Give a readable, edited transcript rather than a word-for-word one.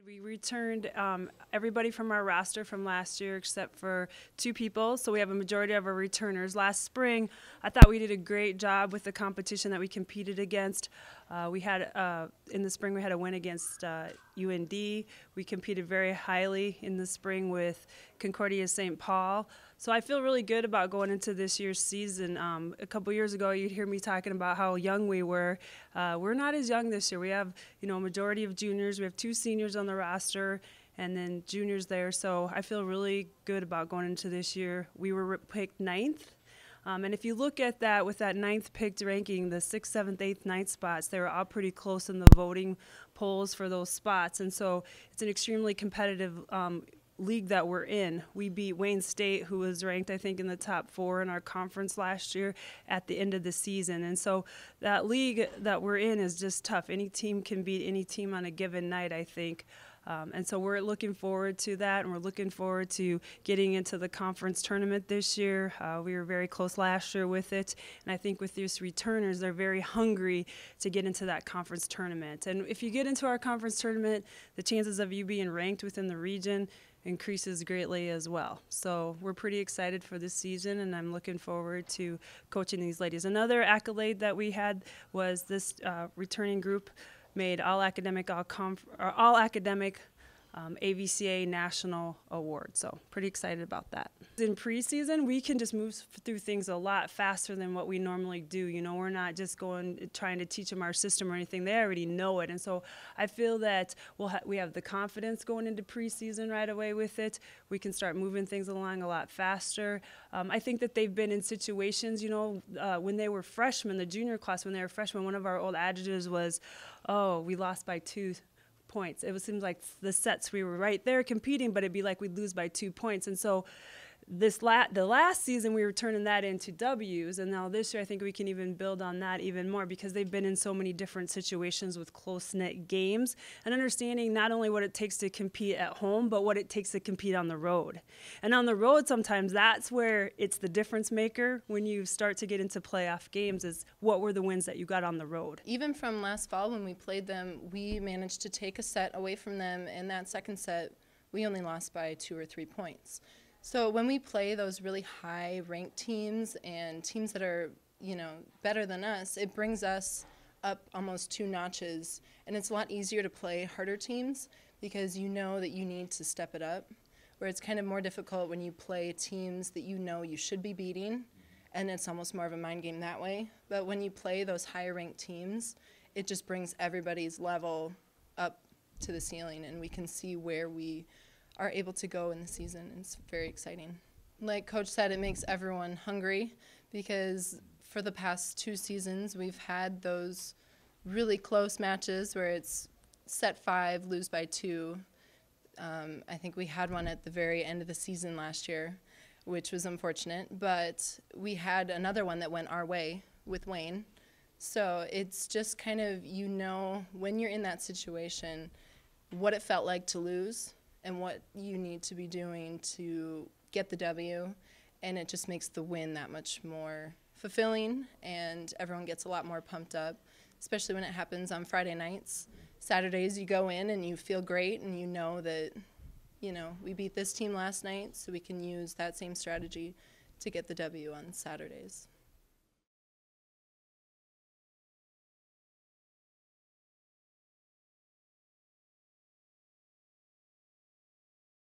We returned everybody from our roster from last year except for 2 people, so we have a majority of our returners. Last spring, I thought we did a great job with the competition that we competed against. In the spring, we had a win against UND. We competed very highly in the spring with Concordia St. Paul. So I feel really good about going into this year's season. A couple years ago, you'd hear me talking about how young we were. We're not as young this year. We have, a majority of juniors. We have 2 seniors on the roster and then juniors there. So I feel really good about going into this year. We were picked 9th. And if you look at that, with that 9th picked ranking, the 6th, 7th, 8th, 9th spots, they were all pretty close in the voting polls for those spots. And so it's an extremely competitive league that we're in. We beat Wayne State, who was ranked, I think, in the top 4 in our conference last year at the end of the season. And so that league that we're in is just tough. Any team can beat any team on a given night, I think. And so we're looking forward to that, and we're looking forward to getting into the conference tournament this year. We were very close last year with it, and I think with these returners, they're very hungry to get into that conference tournament. And if you get into our conference tournament, the chances of you being ranked within the region increases greatly as well. So we're pretty excited for this season, and I'm looking forward to coaching these ladies. Another accolade that we had was this returning group made all-academic AVCA National Award. So pretty excited about that. In preseason, we can just move through things a lot faster than what we normally do. We're not just trying to teach them our system or anything. They already know it. And so I feel that we have the confidence going into preseason right away with it. We can start moving things along a lot faster. I think that they've been in situations, when they were freshmen, the junior class, when they were freshmen, one of our old adages was, oh, we lost by 2 points. It seems like the sets we were right there competing, but it'd be like we'd lose by 2 points. And so the last season we were turning that into W's, and now this year I think we can even build on that even more because they've been in so many different situations with close-knit games and understanding not only what it takes to compete at home, but what it takes to compete on the road. And on the road, sometimes that's where it's the difference maker when you start to get into playoff games, is what were the wins that you got on the road. Even from last fall when we played them, we managed to take a set away from them, and that second set we only lost by 2 or 3 points. So when we play those really high-ranked teams and teams that are, better than us, it brings us up almost 2 notches. And it's a lot easier to play harder teams because you know that you need to step it up, where it's kind of more difficult when you play teams that you should be beating, and it's almost more of a mind game that way. But when you play those higher-ranked teams, it just brings everybody's level up to the ceiling, and we can see where we are able to go in the season. It's very exciting. Like Coach said, it makes everyone hungry because for the past 2 seasons we've had those really close matches where it's set 5, lose by 2. I think we had one at the very end of the season last year, which was unfortunate, but we had another one that went our way with Wayne. So it's just kind of, when you're in that situation, what it felt like to lose and what you need to be doing to get the W, and it just makes the win that much more fulfilling, and everyone gets a lot more pumped up, especially when it happens on Friday nights. Saturdays you go in and you feel great, and you know that, we beat this team last night, so we can use that same strategy to get the W on Saturdays.